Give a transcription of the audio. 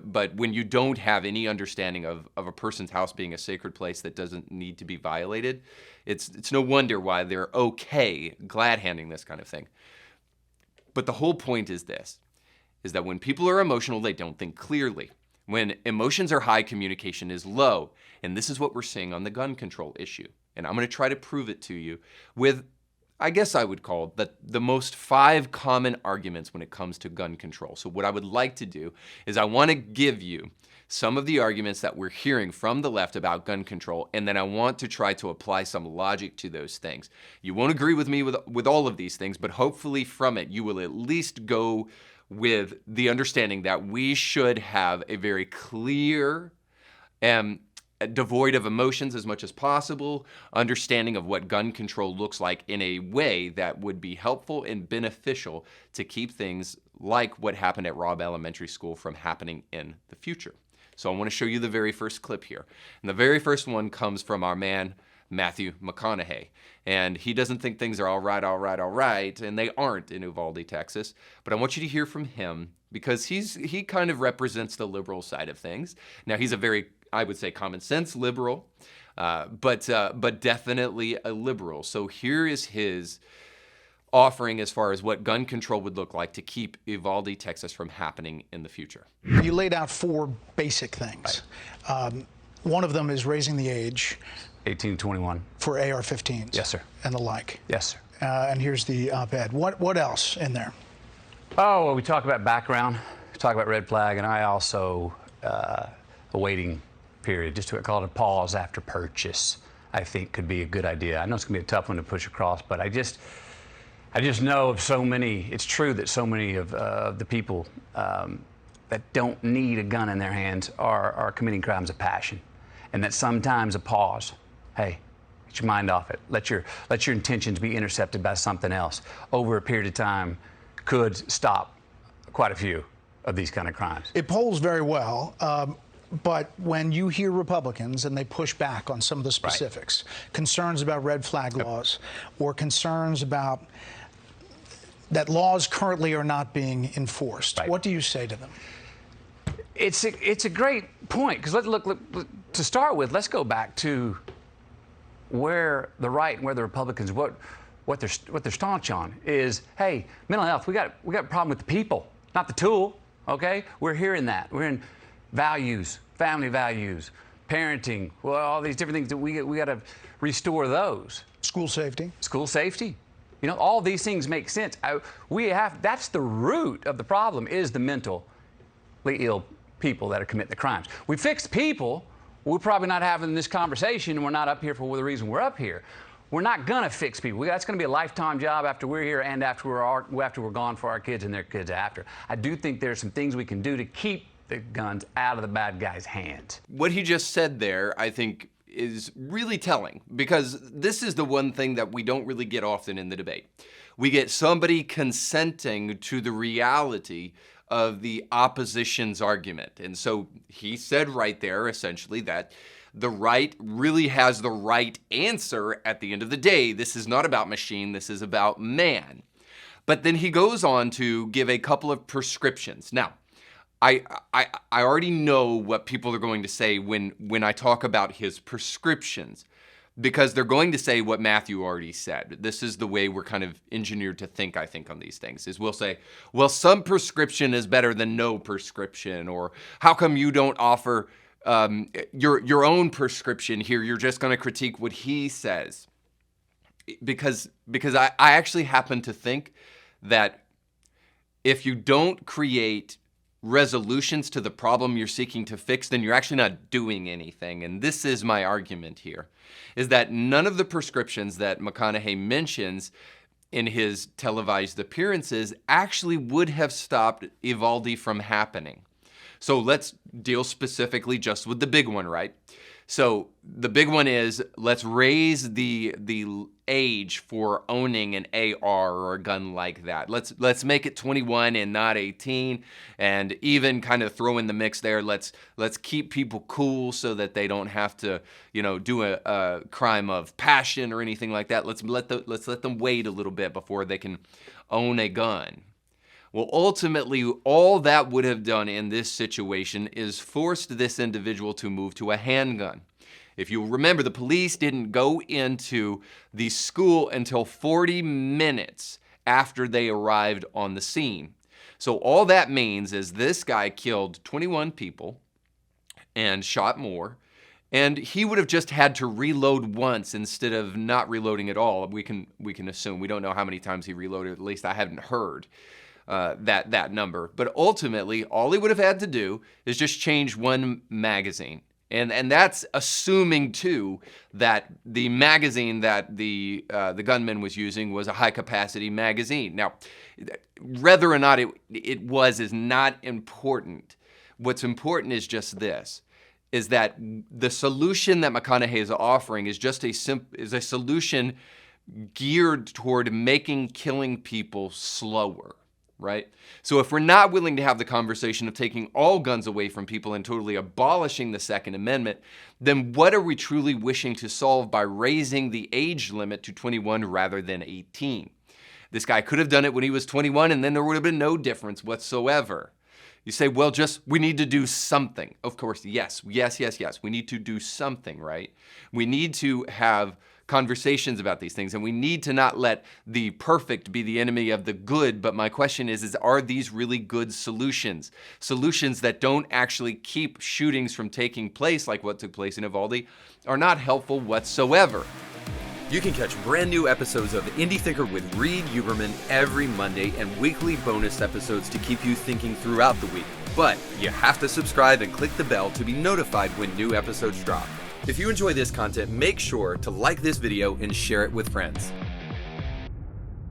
but when you don't have any understanding of a person's house being a sacred place that doesn't need to be violated, it's no wonder why they're okay glad-handing this kind of thing. But the whole point is this, is that when people are emotional, they don't think clearly. When emotions are high, communication is low. And this is what we're seeing on the gun control issue. And I'm going to try to prove it to you with, I guess I would call the most 5 common arguments when it comes to gun control. So what I would like to do is I want to give you some of the arguments that we're hearing from the left about gun control, and then I want to try to apply some logic to those things. You won't agree with me with all of these things, but hopefully from it you will at least go with the understanding that we should have a very clear and devoid of emotions as much as possible, understanding of what gun control looks like in a way that would be helpful and beneficial to keep things like what happened at Robb Elementary School from happening in the future. So I want to show you the very first clip here. And the very first one comes from our man, Matthew McConaughey. And he doesn't think things are all right, and they aren't in Uvalde, Texas. But I want you to hear from him because he kind of represents the liberal side of things. Now, he's a very, I would say, common sense liberal, but definitely a liberal. So here is his offering as far as what gun control would look like to keep Uvalde, Texas from happening in the future. You laid out 4 basic things. Right. One of them is raising the age. 18 to 21. For AR-15s. Yes, sir. And the like. Yes, sir. And here's the op-ed. What else in there? Oh, well, we talk about background, we talk about red flag, and I also, a waiting period, just to call it a pause after purchase, I think could be a good idea. I know it's going to be a tough one to push across, but I just know of so many, it's true that so many of the people that don't need a gun in their hands are committing crimes of passion, and that sometimes a pause, hey, get your mind off it. Let your intentions be intercepted by something else over a period of time could stop quite a few of these kind of crimes. It polls very well, but when you hear Republicans and they push back on some of the specifics, right, concerns about red flag laws, or concerns about that laws currently are not being enforced, right, what do you say to them? It's a great point, because look, to start with, let's go back to where the right and where the Republicans, what they're staunch on is, hey, mental health, we got a problem with the people, not the tool, okay? We're hearing that. We're in values, family values, parenting, well, all these different things that we got to restore those. School safety. School safety. You know, all these things make sense. That's the root of the problem, is the mentally ill people that are committing the crimes. We fix people, we're probably not having this conversation, and we're not up here for the reason we're up here. We're not gonna fix people. That's gonna be a lifetime job after we're here and after we're gone for our kids and their kids after. I do think there's some things we can do to keep the guns out of the bad guys' hands. What he just said there, I think, is really telling, because this is the one thing that we don't really get often in the debate. We get somebody consenting to the reality of the opposition's argument. And so he said right there, essentially, that the right really has the right answer at the end of the day. This is not about machine, this is about man. But then he goes on to give a couple of prescriptions. Now, I already know what people are going to say when I talk about his prescriptions, because they're going to say what Matthew already said. This is the way we're kind of engineered to think, I think, on these things, is we'll say, well, some prescription is better than no prescription, or how come you don't offer your own prescription here? You're just going to critique what he says. Because I actually happen to think that if you don't create resolutions to the problem you're seeking to fix, then you're actually not doing anything. And this is my argument here, is that none of the prescriptions that McConaughey mentions in his televised appearances actually would have stopped Uvalde from happening. So let's deal specifically just with the big one, right? So the big one is, let's raise the age for owning an AR or a gun like that. Let's make it 21 and not 18, and even kind of throw in the mix there, let's keep people cool so that they don't have to, do a crime of passion or anything like that. Let's let them wait a little bit before they can own a gun. Well, ultimately, all that would have done in this situation is forced this individual to move to a handgun. If you remember, the police didn't go into the school until 40 minutes after they arrived on the scene. So all that means is this guy killed 21 people and shot more, and he would have just had to reload once instead of not reloading at all. We can assume. We don't know how many times he reloaded. At least I haven't heard that number. But ultimately, all he would have had to do is just change one magazine. And that's assuming, too, that the magazine that the gunman was using was a high-capacity magazine. Now, whether or not it was is not important. What's important is just this, is that the solution that McConaughey is offering is just a solution geared toward making killing people slower. Right? So if we're not willing to have the conversation of taking all guns away from people and totally abolishing the Second Amendment, then what are we truly wishing to solve by raising the age limit to 21 rather than 18? This guy could have done it when he was 21 and then there would have been no difference whatsoever. You say, well, we need to do something. Of course, yes. We need to do something, right? We need to have conversations about these things, and we need to not let the perfect be the enemy of the good. But my question is are these really good solutions? Solutions that don't actually keep shootings from taking place like what took place in Uvalde are not helpful whatsoever. You can catch brand new episodes of Indie Thinker with Reed Huberman every Monday and weekly bonus episodes to keep you thinking throughout the week. But you have to subscribe and click the bell to be notified when new episodes drop. If you enjoy this content, make sure to like this video and share it with friends.